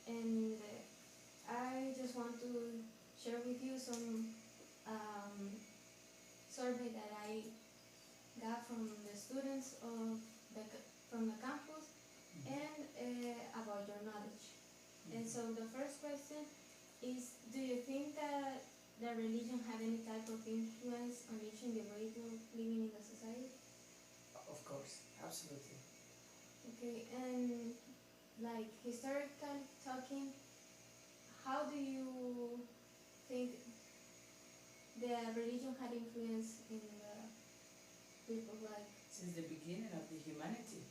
and I just want to share with you some survey that I got from the students of from the campus and about your knowledge. And so the first question is, do you think that the religion had any type of influence on each individual living in the society? Of course, absolutely. Okay, and like historically talking, how do you think the religion had influence in the people's life? Since the beginning of the humanity,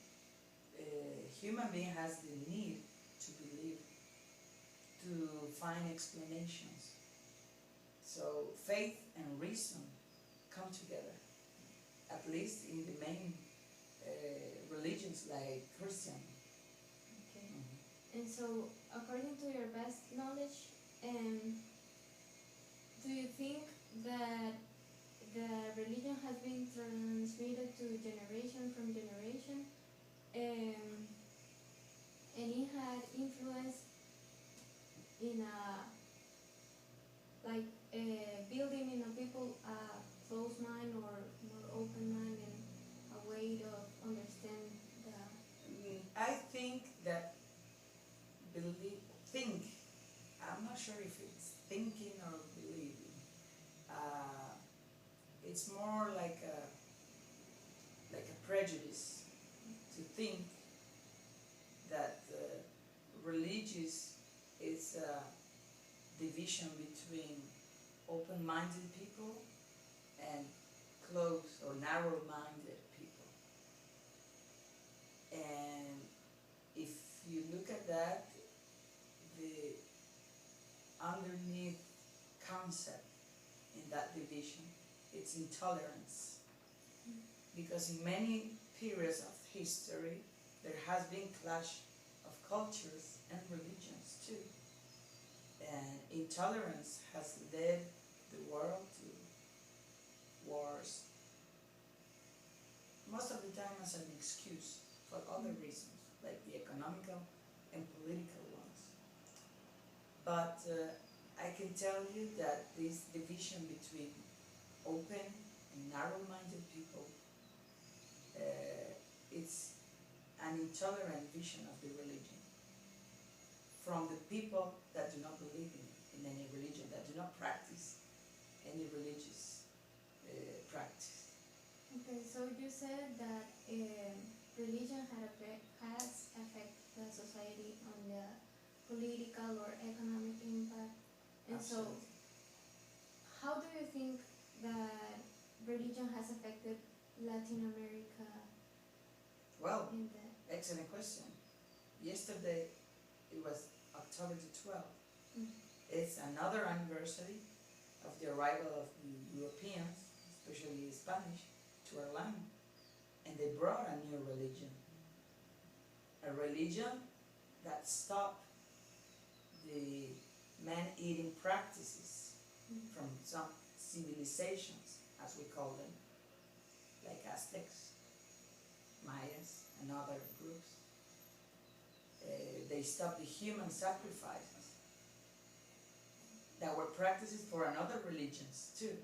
human being has the need to believe, to find explanations. So faith and reason come together, at least in the main religions like Christian. Okay. And so, according to your best knowledge, do you think that the religion has been transmitted to generation from generation, and it had influence in building in a people a closed mind or more open mind and a way of understand the. I think that I'm not sure if it's thinking or believing. It's more like a prejudice to think that religious is a division between open-minded people and closed or narrow-minded people. And if you look at that, the underneath concept in that division, it's intolerance. Because in many periods of history, there has been clash of cultures and religions too. And intolerance has led the world to wars, most of the time as an excuse for other reasons, like the economical and political ones. But I can tell you that this division between open and narrow-minded people, it's an intolerant vision of the religion from the people that do not believe in any religion, that do not practice any religious practice. Okay, so you said that religion has affected the society on the political or economic impact, and Absolutely. so how do you think that religion has affected Latin America? Well, excellent question. Yesterday it was October the 12th. It's another anniversary of the arrival of the Europeans, especially the Spanish, to our land. And they brought a new religion. A religion that stopped the man-eating practices from some civilizations, as we call them, like Aztecs, Mayas, and other groups. They stopped the human sacrifices that were practices for another religions too.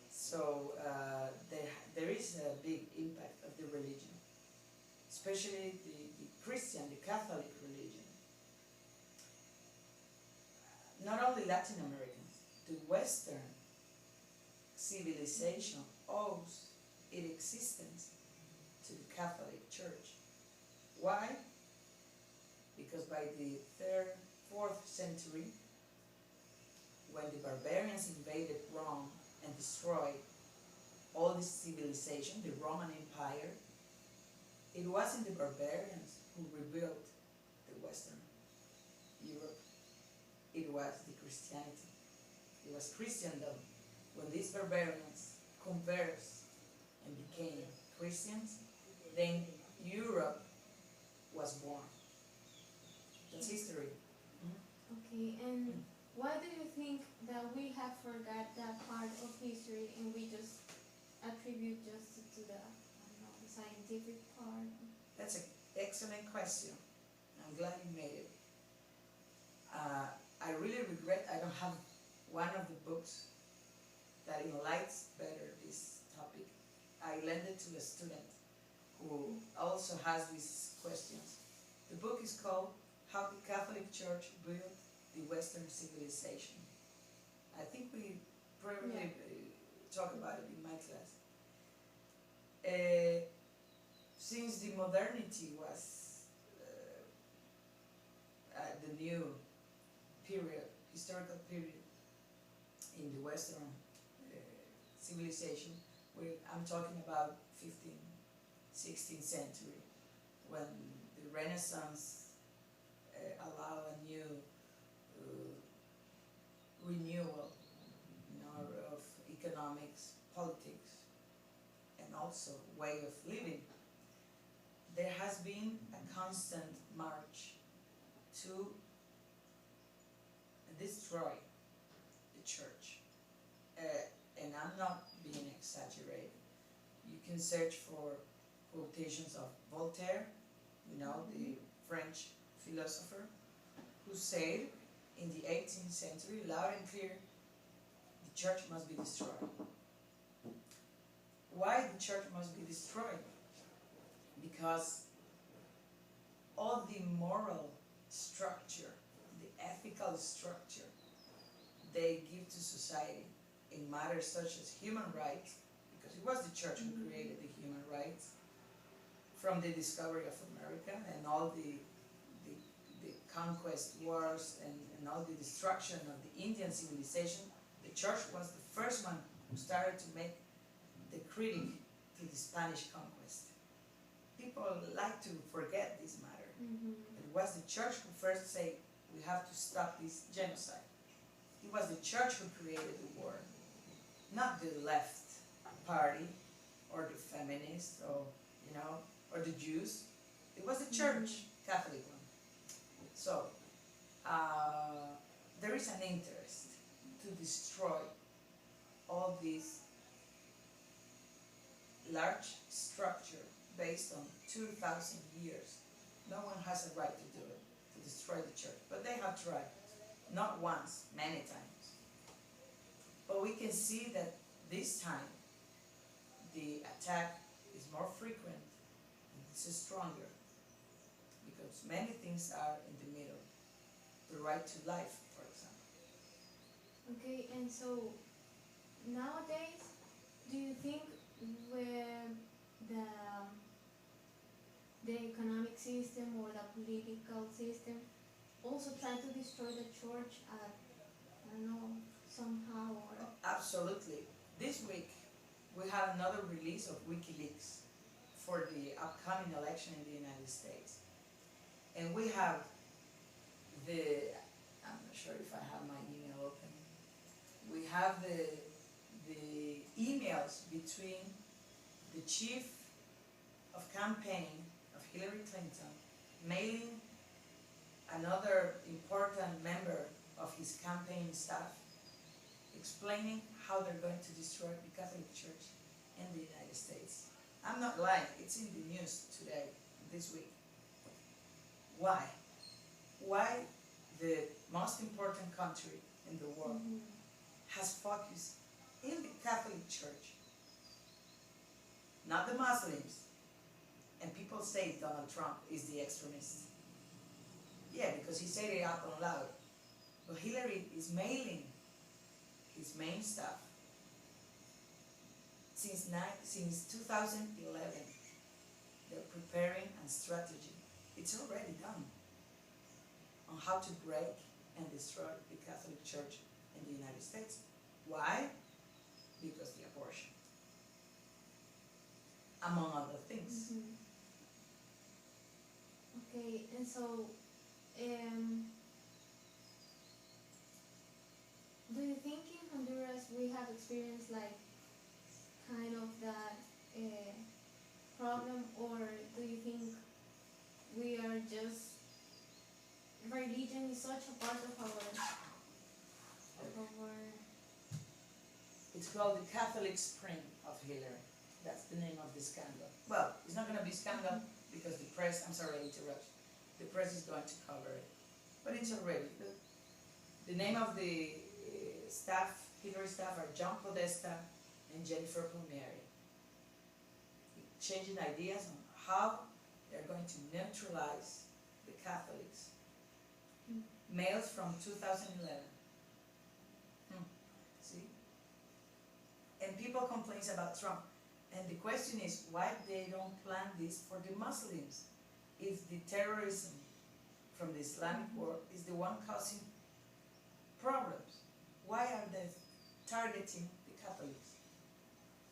So there is a big impact of the religion, especially the Christian, the Catholic religion. Not only Latin Americans, the Western civilization owes its existence to the Catholic Church. Why? Because by the 3rd, 4th century, when the barbarians invaded Rome and destroyed all this civilization, the Roman Empire, it wasn't the barbarians who rebuilt the Western Europe. It was the Christianity. It was Christendom. When these barbarians converted and became Christians, then Europe was born. That's history. Okay, and why do you think that we have forgot that part of history and we just attribute just to the scientific part? That's an excellent question. I'm glad you made it. have one of the books that enlightens better this topic. I lent it to a student who also has these questions. The book is called How the Catholic Church Built the Western Civilization. I think we probably talk about it in my class. Since the modernity was the new period, historical period in the Western civilization, I'm talking about 15th, 16th century, when the Renaissance allowed a new renewal, of economics, politics, and also way of living. There has been a constant march to destroy the church. And I'm not being exaggerated. You can search for quotations of Voltaire, the French philosopher, who said in the 18th century, loud and clear, the church must be destroyed. Why the church must be destroyed? Because all the moral structure, the ethical structure they give to society in matters such as human rights, because it was the church who created the human rights, from the discovery of America and all the conquest wars and all the destruction of the Indian civilization, the church was the first one who started to make the critic to the Spanish conquest. People like to forget this matter. It was the church who first said, we have to stop this genocide. It was the church who created the war, not the left party or the feminists or the Jews. It was the church, Catholic one. So there is an interest to destroy all these large structure based on 2,000 years. No one has a right to do it, to destroy the church. But they have tried, not once, many times. But we can see that this time the attack is more frequent and this is stronger, because many things are in the middle. The right to life, for example. Okay, and so nowadays, do you think where the economic system or the political system also try to destroy the church at, I don't know, somehow? Or Absolutely. This week we have another release of WikiLeaks for the upcoming election in the United States. And we have I'm not sure if I have my email open. We have the emails between the chief of campaign of Hillary Clinton mailing another important member of his campaign staff, explaining how they're going to destroy the Catholic Church in the United States. I'm not lying, it's in the news today, this week. Why? Why the most important country in the world has focused in the Catholic Church, not the Muslims? And people say Donald Trump is the extremist. Yeah, because he said it out and loud. But Hillary is mailing his main staff since 2011. They're preparing a strategy. It's already done on how to break and destroy the Catholic Church in the United States. Why? Because the abortion, among other things. Okay, and so do you think in Honduras we have experienced like kind of that problem, or do you think we are just, religion is such a part of our It's called the Catholic Spring of Hillary. That's the name of the scandal. Well, it's not going to be scandal because the press, I'm sorry to interrupt, the press is going to cover it. But it's already, the name of the staff, Hillary staff are John Podesta and Jennifer Palmieri, changing ideas on how they're going to neutralize the Catholics. Mails from 2011. See? And people complain about Trump. And the question is why they don't plan this for the Muslims if the terrorism from the Islamic world is the one causing problems. Why are they targeting the Catholics?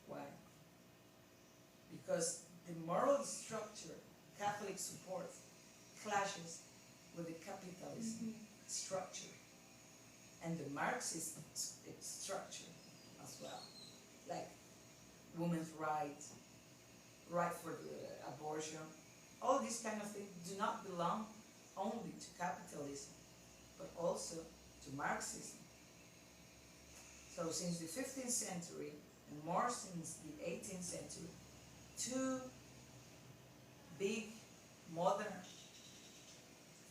Why? Because the moral structure Catholic support clashes with the capitalism structure and the Marxist structure as well, like women's rights, right for the abortion, all these kind of things do not belong only to capitalism, but also to Marxism. So since the 15th century, and more since the 18th century, two big modern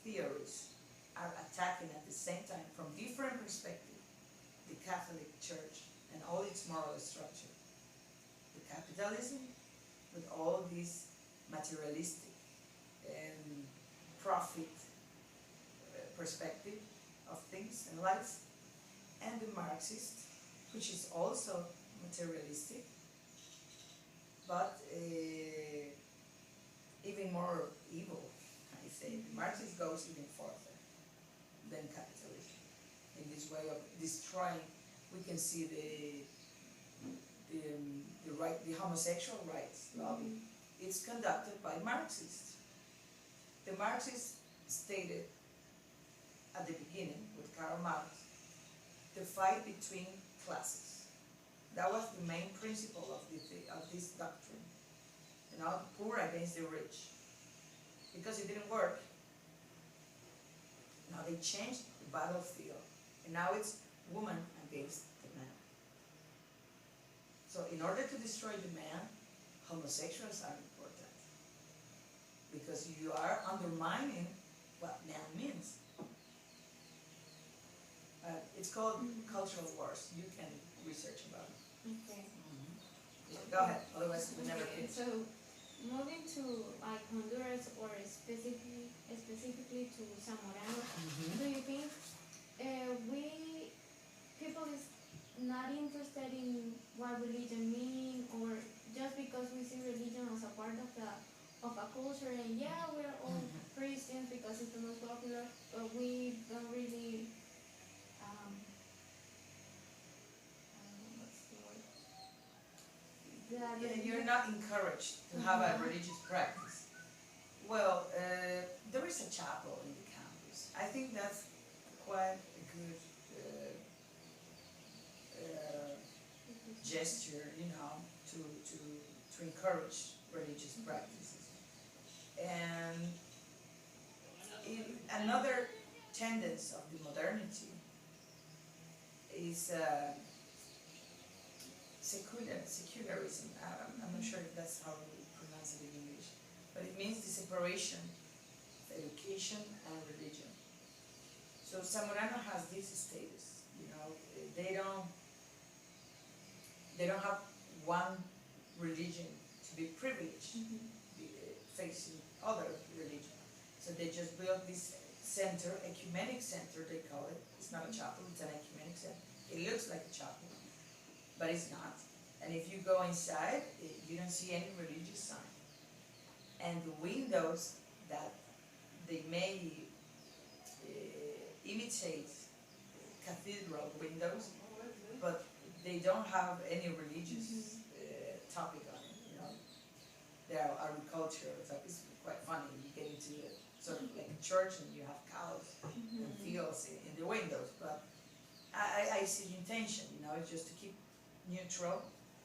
theories are attacking at the same time from different perspectives the Catholic Church and all its moral structure. The capitalism with all this materialistic and profit perspective of things and lives, and the Marxist, which is also materialistic, but even more evil, I say. The Marxist goes even further than capitalism in this way of destroying. We can see the homosexual rights lobby. It's conducted by Marxists. The Marxists stated at the beginning with Karl Marx the fight between classes. That was the main principle of this doctrine. You know, the poor against the rich. Because it didn't work. Now they changed the battlefield. And now it's woman against the man. So in order to destroy the man, homosexuals are important. Because you are undermining what man means. It's called cultural wars. You can research about it. Okay. Yeah, go ahead, otherwise we never finish. So, moving to like Honduras or specifically to Zamorano, do you think people is not interested in what religion means, or just because we see religion as a part of a culture, and yeah, we're all Christians because it's the most popular, but we don't really You're not encouraged to have a religious practice. Well, there is a chapel in the campus. I think that's quite a good gesture, you know, to encourage religious practices. And another tendency of the modernity is secularism. I'm not sure if that's how we pronounce it in English, but it means the separation of education and religion. So Zamorano has this status, you know, they don't have one religion to be privileged, facing other religion. So they just built this center, ecumenic center they call it. It's not a chapel, it's an ecumenic center. It looks like a chapel, but it's not. And if you go inside, you don't see any religious sign. And the windows that they may imitate cathedral windows, but they don't have any religious topic on it, you know. They are agriculture, so it's quite funny. You get into sort of like a church and you have cows and fields in the windows, but I see the intention, you know, it's just to keep neutral,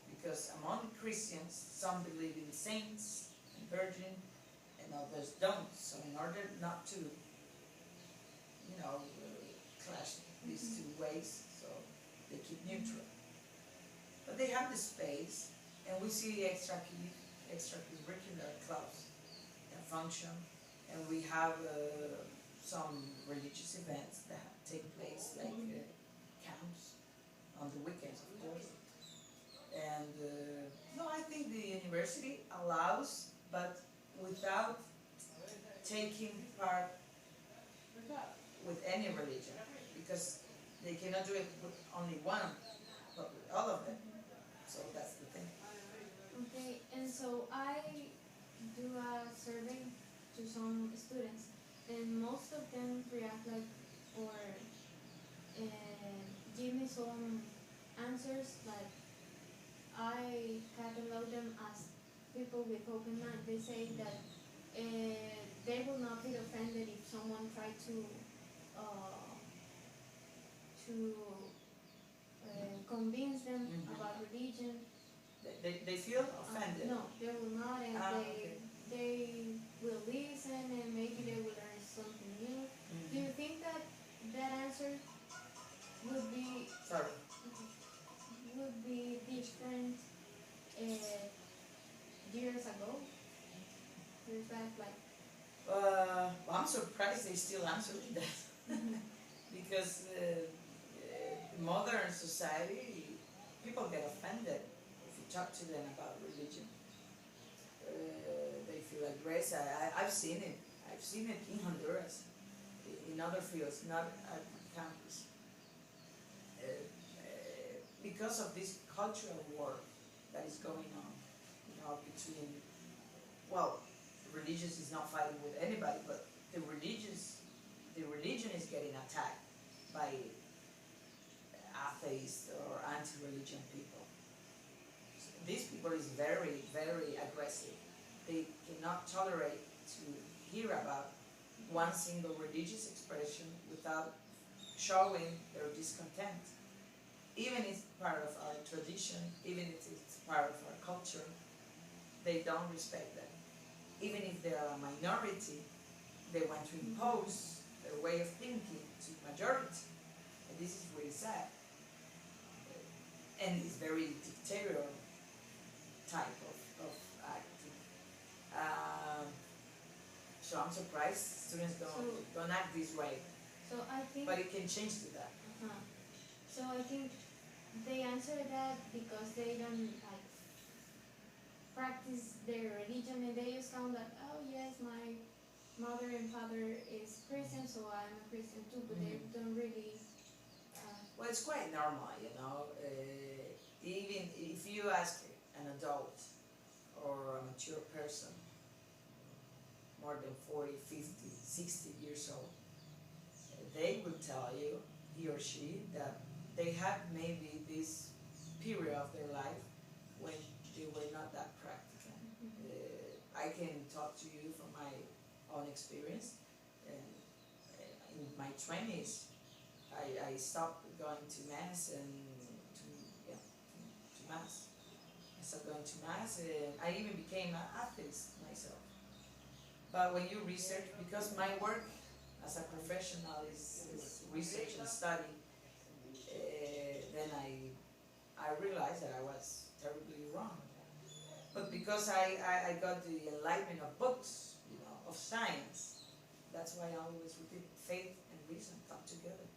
because among Christians, some believe in saints and virgin, and others don't. So in order not to, you know, clash these two ways, so they keep neutral. But they have the space, and we see extracurricular clubs that function, and we have some religious events that take place, like camps on the weekends, of course. And no, I think the university allows, but without taking part with any religion, because they cannot do it with only one, but with all of them. So that's the thing. Okay, and so I do a survey to some students, and most of them react like, or give me some answers like I catalog them as people with open mind. They say that they will not be offended if someone tried to convince them about religion. They feel offended? No, they will not, and they will listen, and maybe they will learn something new. Do you think that that answer would be different years ago? Years back, like. Well, I'm surprised they still answering that. Because modern society, people get offended if you talk to them about religion. They feel aggressed. I've seen it. I've seen it in Honduras, in other fields, not at campus. Because of this cultural war that is going on, between, well, religious is not fighting with anybody, but the religion is getting attacked by atheists or anti-religion people. These people is very, very aggressive. They cannot tolerate to hear about one single religious expression without showing their discontent. Even if it's part of our tradition, even if it's part of our culture, they don't respect that. Even if they are a minority, they want to impose their way of thinking to majority. And this is really sad. And it's very dictatorial type of acting. So I'm surprised students don't act this way. So I think. But it can change to that. So I think they answer that because they don't like practice their religion, and they just count that, oh yes, my mother and father is Christian, so I'm a Christian too, but they don't really. Well, it's quite normal, even if you ask an adult or a mature person, more than 40, 50, 60 years old, they will tell you, he or she, that they had maybe this period of their life when they were not that practical. I can talk to you from my own experience. In my 20s, I stopped going to mass and to mass. I stopped going to mass, and I even became an atheist myself. But when you research, because my work as a professional is research and study, then I realized that I was terribly wrong. But because I got the enlightenment of books, of science, that's why I always repeat, faith and reason come together,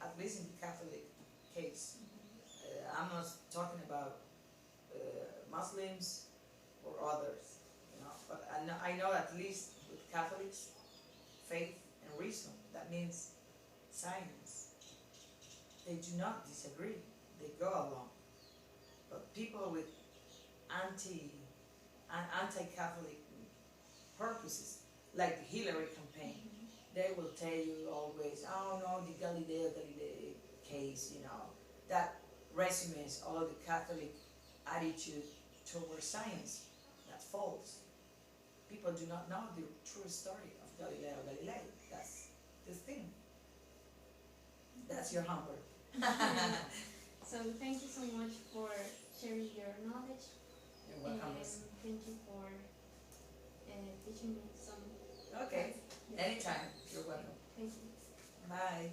at least in the Catholic case. I'm not talking about Muslims or others, but I know at least with Catholics, faith and reason, that means science. They do not disagree, they go along. But people with anti-Catholic purposes, like the Hillary campaign, they will tell you always, oh no, the Galileo Galilei case, that resumes all the Catholic attitude towards science. That's false. People do not know the true story of Galileo Galilei. That's the thing. That's your homework. So thank you so much for sharing your knowledge. You're welcome. And thank you for teaching me some. Okay, anytime. You're welcome. Thank you. Bye.